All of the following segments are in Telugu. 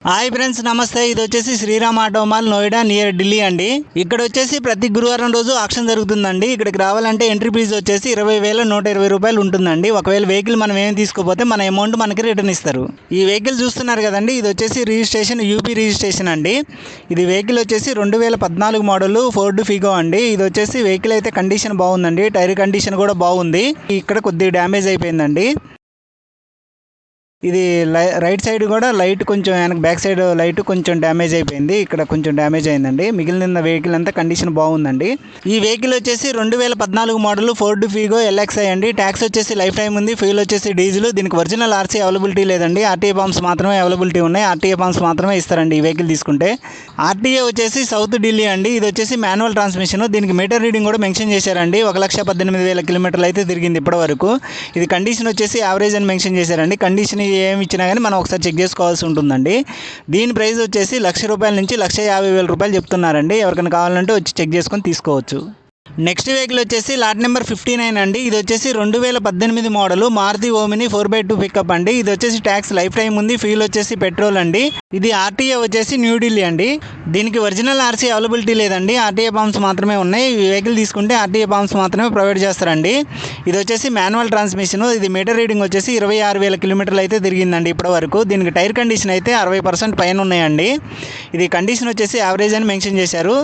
హాయ్ ఫ్రెండ్స్, నమస్తే. ఇది వచ్చేసి శ్రీరామ్ ఆటోమాల్ నోయిడా నియర్ ఢిల్లీ అండి. ఇక్కడ వచ్చేసి ప్రతి గురువారం రోజు ఆక్షన్ జరుగుతుందండి. ఇక్కడికి రావాలంటే ఎంట్రీ ఫీజు వచ్చేసి 20,120 రూపాయలు ఉంటుందండి. ఒకవేళ వెహికల్ మనం ఏం తీసుకోపోతే మన అమౌంట్ మనకి రిటర్న్ ఇస్తారు. ఈ వెహికల్ చూస్తున్నారు కదండి, ఇది వచ్చేసి రిజిస్ట్రేషన్ యూపీ రిజిస్ట్రేషన్ అండి. ఇది వెహికల్ వచ్చేసి 2014 మోడల్ ఫోర్డ్ ఫిగో అండి. ఇది వచ్చేసి వెహికల్ అయితే కండిషన్ బాగుందండి. టైర్ కండిషన్ కూడా బాగుంది. ఇక్కడ కొద్దిగా డ్యామేజ్ అయిపోయిందండి. ఇది రైట్ సైడ్ కూడా లైట్ కొంచెం వెనక బ్యాక్ సైడ్ లైట్ కొంచెం డ్యామేజ్ అయిపోయింది. ఇక్కడ కొంచెం డ్యామేజ్ అయిందండి. మిగిలిన వెహికల్ అంతా కండిషన్ బాగుందండి. ఈ వెహికల్ వచ్చేసి 2014 మోడల్ ఫోర్డ్ ఫిగో ఎల్ఎక్స్ఐ అండి. ట్యాక్స్ వచ్చేసి లైఫ్ టైం ఉంది. ఫ్యూల్ వచ్చేసి డీజిల్. దీనికి ఒరిజినల్ ఆర్సీ అవైలబిలిటీ లేదండి. ఆర్టీఏ ఫామ్స్ మాత్రమే అవైలబిలిటీ ఉన్నాయి. ఆర్టీఏ ఫామ్స్ మాత్రమే ఇస్తారండి ఈ వెహికల్ తీసుకుంటే. ఆర్టీఏ వచ్చేసి సౌత్ ఢిల్లీ అండి. ఇది వచ్చేసి మాన్యువల్ ట్రాన్స్మిషన్. దీనికి మీటర్ రీడింగ్ కూడా మెన్షన్ చేశారండి. 1,18,000 కిలోమీటర్లు అయితే తిరిగింది ఇప్పటి వరకు. ఇది కండిషన్ వచ్చేసి యావరేజ్ అని మెన్షన్ చేశారండి. కండిషన్ ఏమి ఇచ్చినా కానీ మనం ఒకసారి చెక్ చేసుకోవాల్సి ఉంటుందండి. దీని ప్రైస్ వచ్చేసి ₹1,00,000 నుంచి ₹150,000 చెప్తున్నారండి. ఎవరికైనా కావాలంటే వచ్చి చెక్ చేసుకొని తీసుకోవచ్చు. నెక్స్ట్ వెహికల్ వచ్చేసి లాట్ నెంబర్ 59 అండి. ఇది వచ్చేసి 2018 model Maruti omni 4x2 pickup అండి. ఇది వచ్చేసి ట్యాక్స్ లైఫ్ టైం ఉంది. ఫ్యూల్ వచ్చేసి పెట్రోల్ అండి. ఇది ఆర్టీఏ వచ్చేసి న్యూఢిల్లీ అండి. దీనికి ఒరిజినల్ ఆర్సీ అవైలబిలిటీ లేదండి. ఆర్టీఏ ఫామ్స్ మాత్రమే ఉన్నాయి. ఈ వెహికల్ తీసుకుంటే ఆర్టీఏ ఫామ్స్ మాత్రమే ప్రొవైడ్ చేస్తారండి. ఇది వచ్చేసి మాన్యువల్ ట్రాన్స్మిషన్. ఇది మీటర్ రీడింగ్ వచ్చేసి 26,000 కిలోమీటర్లు అయితే తిరిగిందండి ఇప్పటి వరకు. దీనికి టైర్ కండిషన్ అయితే 60% పైన ఉన్నాయండి. ఇది కండిషన్ వచ్చేసి యావరేజ్ అని మెన్షన్ చేశారు.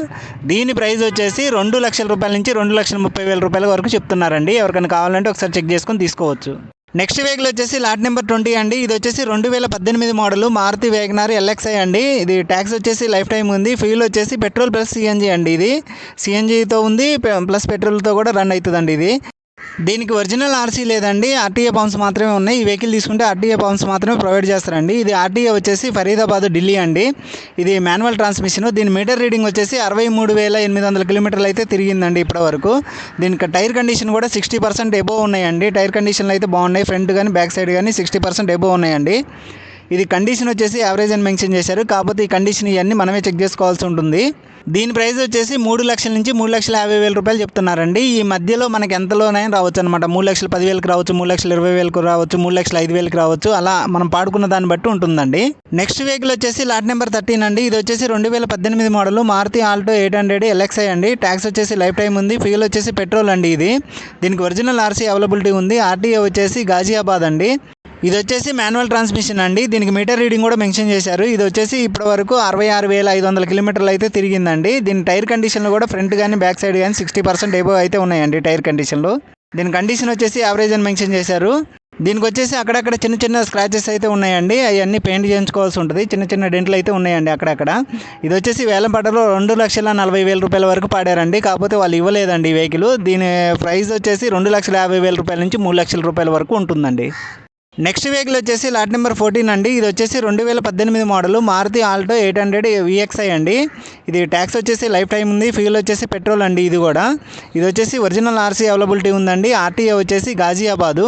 దీని ప్రైస్ వచ్చేసి ₹2,00,000 నుంచి ₹2,30,000 వరకు చెప్తున్నారండి. ఎవరికైనా కావాలంటే ఒకసారి చెక్ చేసుకొని తీసుకోవచ్చు. నెక్స్ట్ వెహికల్ వచ్చేసి లాట్ నెంబర్ 20 అండి. ఇది వచ్చేసి 2018 మోడల్ మారుతి వాగనర్ ఎల్ఎక్స్ఐ అండి. ఇది ట్యాక్స్ వచ్చేసి లైఫ్ టైం ఉంది. ఫ్యూల్ వచ్చేసి పెట్రోల్ ప్లస్ సిఎన్జీ అండి. ఇది సిఎన్జీతో ఉంది ప్లస్ పెట్రోల్తో కూడా రన్ అవుతుందండి. ఇది దీనికి ఒరిజినల్ ఆర్సీ లేదండి. ఆర్టీఏ ఫామ్స్ మాత్రమే ఉన్నాయి. ఈ వెహికల్ తీసుకుంటే ఆర్టీఏ ఫామ్స్ మాత్రమే ప్రొవైడ్ చేస్తారండి. ఇది ఆర్టీఏ వచ్చేసి ఫరీదాబాద్ ఢిల్లీ అండి. ఇది మాన్యువల్ ట్రాన్స్మిషన్. దీని మీటర్ రీడింగ్ వచ్చేసి 63,800 కిలోమీటర్లు అయితే తిరిగిందండి ఇప్పటి వరకు. దీనికి టైర్ కండిషన్ కూడా 60% ఎబోవ్ ఉన్నాయండి. టైర్ కండిషన్లు అయితే బాగున్నాయి. ఫ్రంట్ కానీ బ్యాక్ సైడ్ కానీ 60% ఎబోవ్ ఉన్నాయండి. ఇది కండిషన్ వచ్చేసి యావరేజ్ అని మెన్షన్ చేశారు. కాకపోతే ఈ కండిషన్ ఇవన్నీ మనమే చెక్ చేసుకోవాల్సి ఉంటుంది. దీని ప్రైస్ వచ్చేసి 3,00,000 నుంచి ₹3,50,000 చెప్తున్నారండి. ఈ మధ్యలో మనకి ఎంతలోనైనా రావచ్చు అనమాట. 3,10,000 రావచ్చు, 3,20,000 రావచ్చు, 3,05,000 రావచ్చు. అలా మనం పాడుకున్న దాన్ని బట్టి ఉంటుందండి. నెక్స్ట్ వెహికల్ వచ్చేసి లాట్ నెంబర్ 13 అండి. ఇది వచ్చేసి 2018 మోడల్ మారుతి ఆల్టో 800 ఎల్ఎక్స్ఐ అండి. ట్యాక్స్ వచ్చేసి లైఫ్ టైం ఉంది. ఫ్యూల్ వచ్చేసి పెట్రోల్ అండి. ఇది దీనికి ఒరిజినల్ ఆర్సీ అవైలబిలిటీ ఉంది. ఆర్టీఏ వచ్చేసి గాజియాబాద్ అండి. ఇది వచ్చేసి మాన్యువల్ ట్రాన్స్మిషన్ అండి. దీనికి మీటర్ రీడింగ్ కూడా మెన్షన్ చేశారు. ఇది వచ్చేసి ఇప్పటి వరకు 66,500 కిలోమీటర్లు అయితే తిరిగిందండి. దీని టైర్ కండిషన్లు కూడా ఫ్రంట్ కానీ బ్యాక్ సైడ్ కానీ 60% ఎబోవ్ అయితే ఉన్నాయండి టైర్ కండిషన్లు. దీని కండిషన్ వచ్చేసి యావరేజ్ అని మెన్షన్ చేశారు. దీనికి వచ్చేసి అక్కడక్కడ చిన్న చిన్న స్క్రాచెస్ అయితే ఉన్నాయండి. అవన్నీ పెయింట్ చేయించుకోవాల్సి ఉంటుంది. చిన్న చిన్న డెంట్లు అయితే ఉన్నాయండి అక్కడక్కడ. ఇది వచ్చేసి వేలంపాటలో ₹2,40,000 వరకు పాడారండి. కాకపోతే వాళ్ళు ఇవ్వలేదండి ఈ వెహికల్. దీని ప్రైస్ వచ్చేసి ₹2,50,000 నుంచి ₹3,00,000 వరకు ఉంటుందండి. నెక్స్ట్ వెహికల్ వచ్చేసి లాట్ నెంబర్ 14 అండి. ఇది వచ్చేసి 2018 మోడల్ మారుతి ఆల్టో 800 విఎక్స్ఐ అండి. ఇది ట్యాక్స్ వచ్చేసి లైఫ్ టైం ఉంది. ఫ్యూల్ వచ్చేసి పెట్రోల్ అండి. ఇది వచ్చేసి ఒరిజినల్ ఆర్సీ అవైలబిలిటీ ఉందండి. ఆర్టీఏ వచ్చేసి గాజియాబాదు.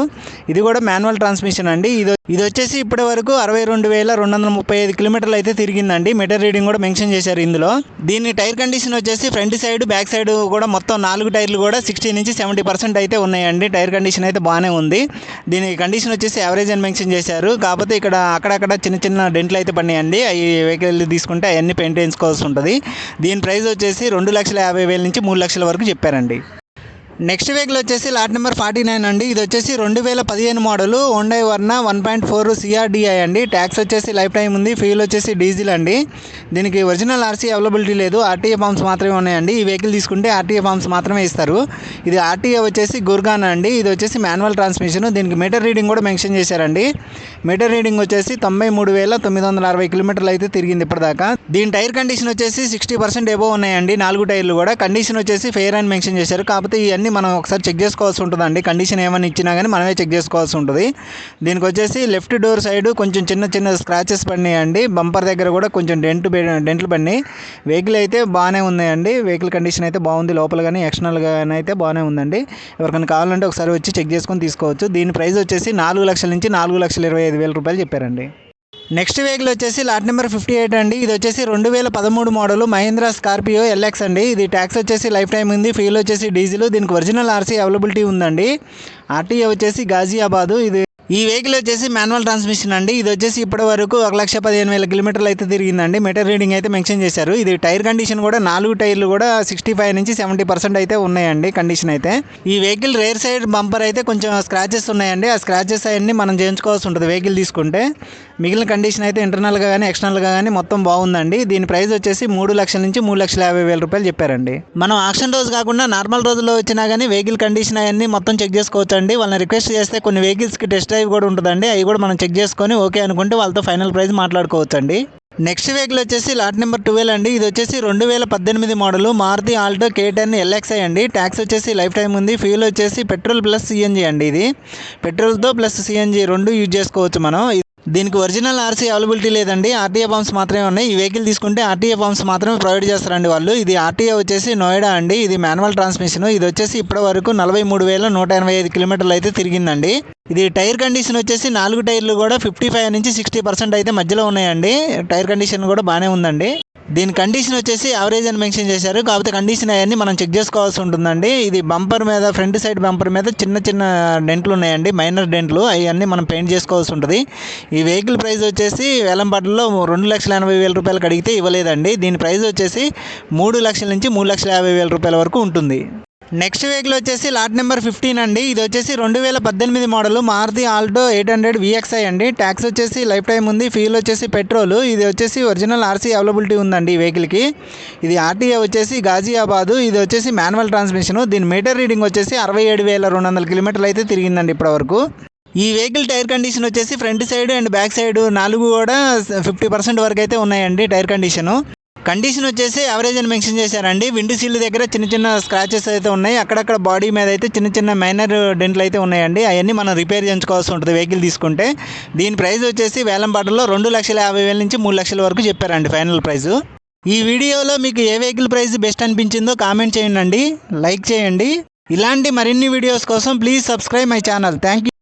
ఇది కూడా మాన్యువల్ ట్రాన్స్మిషన్ అండి. ఇది వచ్చేసి ఇప్పటి వరకు 62,235 కిలోమీటర్లు అయితే తిరిగిందండి. మీటర్ రీడింగ్ కూడా మెన్షన్ చేశారు ఇందులో. దీని టైర్ కండిషన్ వచ్చేసి ఫ్రంట్ సైడ్ బ్యాక్ సైడ్ కూడా మొత్తం 4 టైర్లు కూడా 60 నుంచి 70% అయితే ఉన్నాయండి. టైర్ కండిషన్ అయితే బాగానే ఉంది. దీని కండిషన్ వచ్చేసి యావరేజ్ అని మెన్షన్ చేశారు. కాకపోతే ఇక్కడ అక్కడక్కడ చిన్న చిన్న డెంట్లు అయితే పడినాయండి. అవి వెహికల్ తీసుకుంటే అవన్నీ పెయింట్ వేయించుకోవాల్సి ఉంటుంది. దీని ప్రైస్ వచ్చేసి ₹2,50,000 నుంచి ₹3,00,000 వరకు చెప్పారండి. నెక్స్ట్ వెహికల్ వచ్చేసి లాట్ నెంబర్ 49 అండి. ఇది వచ్చేసి 2015 మోడల్ Hyundai Verna 1.4 CRDI అండి. ట్యాక్స్ వచ్చేసి లైఫ్ టైం ఉంది. ఫ్యూల్ వచ్చేసి డీజిల్ అండి. దీనికి ఒరిజినల్ ఆర్సీ అవైలబిలిటీ లేదు. ఆర్టీఏ ఫామ్స్ మాత్రమే ఉన్నాయండి. ఈ వెహికల్ తీసుకుంటే ఆర్టీఏ ఫామ్స్ మాత్రమే ఇస్తారు. ఇది ఆర్టీఏ వచ్చేసి గుర్గాన్ అండి. ఇది వచ్చేసి మాన్యువల్ ట్రాన్స్మిషన్. దీనికి మీటర్ రీడింగ్ కూడా మెన్షన్ చేశారండి. మీటర్ రీడింగ్ వచ్చేసి 93,960 కిలోమీటర్లు అయితే తిరిగింది ఇప్పటిదాకా. దీని టైర్ కండిషన్ వచ్చేసి 60% ఎబోవ్ ఉన్నాయండి. 4 టైర్లు కూడా. కండిషన్ వచ్చేసి ఫెయిర్ అని మెన్షన్ చేశారు. కాకపోతే ఇవన్నీ మనం ఒకసారి చెక్ చేసుకోవాల్సి ఉంటుందండి. కండిషన్ ఏమైనా ఇచ్చినా కానీ మనమే చెక్ చేసుకోవాల్సి ఉంటుంది. దీనికి వచ్చేసి లెఫ్ట్ డోర్ సైడ్ కొంచెం చిన్న చిన్న స్క్రాచెస్ పడినాయండి. బంపర్ దగ్గర కూడా కొంచెం డెంట్లు పడినాయి. వెహికల్ అయితే బాగానే ఉన్నాయండి. వెహికల్ కండిషన్ అయితే బాగుంది. లోపల కానీ ఎక్స్టర్నల్ కానీ అయితే బాగానే ఉందండి. ఎవరికైనా కావాలంటే ఒకసారి వచ్చి చెక్ చేసుకొని తీసుకోవచ్చు. దీని ప్రైస్ వచ్చేసి ₹4,00,000 నుంచి ₹4,25,000 చెప్పారండి. నెక్స్ట్ వెహికల్ వచ్చేసి లాట్ నెంబర్ 58 అండి. ఇది వచ్చేసి 2013 మోడల్ మహీంద్రా స్కార్పియో ఎల్ఎక్స్ అండి. ఇది ట్యాక్స్ వచ్చేసి లైఫ్ టైం ఉంది. ఫ్యూల్ వచ్చేసి డీజిల్. దీనికి ఒరిజినల్ ఆర్సీ అవైలబిలిటీ ఉందండి. ఆర్టీఏ వచ్చేసి గాజియాబాదు. ఈ వెహికల్ వచ్చేసి మాన్యువల్ ట్రాన్స్మిషన్ అండి. ఇది వచ్చేసి ఇప్పటి వరకు 1,15,000 కిలోమీటర్లు అయితే తిరిగిందండి. మీటర్ రీడింగ్ అయితే మెన్షన్ చేశారు. ఇది టైర్ కండిషన్ కూడా 4 టైర్లు కూడా 65 నుంచి 70% అయితే ఉన్నాయండి కండిషన్ అయితే. ఈ వెహికల్ రేర్ సైడ్ బంపర్ అయితే కొంచెం స్క్రాచెస్ ఉన్నాయండి. ఆ స్క్రాచెస్ అవన్నీ మనం చేయించుకోవాల్సి ఉంటుంది వెహికల్ తీసుకుంటే. మిగిలిన కండిషన్ అయితే ఇంటర్నల్గా కానీ ఎక్స్టర్నల్గా కానీ మొత్తం బాగుందండి. దీని ప్రైస్ వచ్చేసి 3 లక్షల నుంచి 3,50,000 రూపాయలు చెప్పారండి. మనం ఆక్షన్ రోజు కాకుండా నార్మల్ రోజుల్లో వచ్చినా కానీ వెహికల్ కండిషన్ అవన్నీ మొత్తం చెక్ చేసుకోవచ్చు అండి. వాళ్ళని రిక్వెస్ట్ చేస్తే కొన్ని వెహికల్స్కి టెస్ట్ డ్రైవ్ కూడా ఉంటుందండి. అవి కూడా మనం చెక్ చేసుకొని ఓకే అనుకుంటే వాళ్ళతో ఫైనల్ ప్రైస్ మాట్లాడుకోవచ్చు అండి. నెక్స్ట్ వెహికల్ వచ్చేసి లాట్ నెంబర్ 12 అండి. ఇది వచ్చేసి 2018 model Maruti Alto K10 LXI అండి. ట్యాక్స్ వచ్చేసి లైఫ్ టైం ఉంది. ఫ్యూల్ వచ్చేసి పెట్రోల్ ప్లస్ సిఎన్జి అండి. ఇది పెట్రోల్తో ప్లస్ సిఎన్జి రెండు యూజ్ చేసుకోవచ్చు మనం. దీనికి ఒరిజినల్ ఆర్సీ అవైలబిలిటీ లేదండి. ఆర్టీఏ ఫామ్స్ మాత్రమే ఉన్నాయి. ఈ వెహికల్ తీసుకుంటే ఆర్టీఏ ఫామ్స్ మాత్రమే ప్రొవైడ్ చేస్తారండి వాళ్ళు. ఇది ఆర్టీఏ వచ్చేసి నోయిడా అండి. ఇది మాన్యువల్ ట్రాన్స్మిషన్. ఇది వచ్చేసి ఇప్పటి వరకు 43,185 కిలోమీటర్లు అయితే తిరిగిందండి. ఇది టైర్ కండిషన్ వచ్చేసి 4 టైర్లు కూడా 55 నుంచి 60% అయితే మధ్యలో ఉన్నాయండి. టైర్ కండిషన్ కూడా బాగానే ఉందండి. దీని కండిషన్ వచ్చేసి యావరేజ్ అని మెన్షన్ చేశారు. కాకపోతే కండిషన్ అవన్నీ మనం చెక్ చేసుకోవాల్సి ఉంటుందండి. ఇది బంపర్ మీద ఫ్రంట్ సైడ్ బంపర్ మీద చిన్న చిన్న డెంట్లు ఉన్నాయండి, మైనర్ డెంట్లు. అవన్నీ మనం పెయింట్ చేసుకోవాల్సి ఉంటుంది. ఈ వెహికల్ ప్రైస్ వచ్చేసి వేలంపాటలో 2,80,000 రూపాయలకు అడిగితే ఇవ్వలేదండి. దీని ప్రైస్ వచ్చేసి 3 లక్షల నుంచి 3,50,000 రూపాయల వరకు ఉంటుంది. నెక్స్ట్ వెహికల్ వచ్చేసి లాట్ నెంబర్ 15 అండి. ఇది వచ్చేసి 2018 మోడల్ మారుతి ఆల్టో 800 VXI అండి. ట్యాక్స్ వచ్చేసి లైఫ్ టైం ఉంది. ఫ్యూల్ వచ్చేసి పెట్రోల్. ఇది వచ్చేసి ఒరిజినల్ ఆర్సీ అవైలబిలిటీ ఉందండి ఈ వెహికల్కి. ఇది ఆర్టీఏ వచ్చేసి గాజియాబాద్. ఇది వచ్చేసి మాన్యువల్ ట్రాన్స్మిషన్. దీని మీటర్ రీడింగ్ వచ్చేసి 67,200 కిలోమీటర్లు అయితే తిరిగిందండి ఇప్పటివరకు. ఈ వెహికల్ టైర్ కండిషన్ వచ్చేసి front side and back side 4 కూడా 50% వరకు అయితే ఉన్నాయండి టైర్ కండిషను. కండిషన్ వచ్చేసి యావరేజ్ అని మెన్షన్ చేశారండి. విండ్ సీల్ దగ్గర చిన్న చిన్న స్క్రాచెస్ అయితే ఉన్నాయి. అక్కడక్కడ బాడీ మీద అయితే చిన్న చిన్న మైనర్ డెంట్లు అయితే ఉన్నాయండి. అవన్నీ మనం రిపేర్ చేయించుకోవాల్సి ఉంటుంది వెహికల్ తీసుకుంటే. దీని ప్రైస్ వచ్చేసి వేలంపాటలో 2,50,000 నుంచి 3 లక్షల వరకు చెప్పారండి ఫైనల్ ప్రైస్. ఈ వీడియోలో మీకు ఏ వెహికల్ ప్రైస్ బెస్ట్ అనిపించిందో కామెంట్ చేయండి, లైక్ చేయండి. ఇలాంటి మరిన్ని వీడియోస్ కోసం please subscribe my channel. Thank you.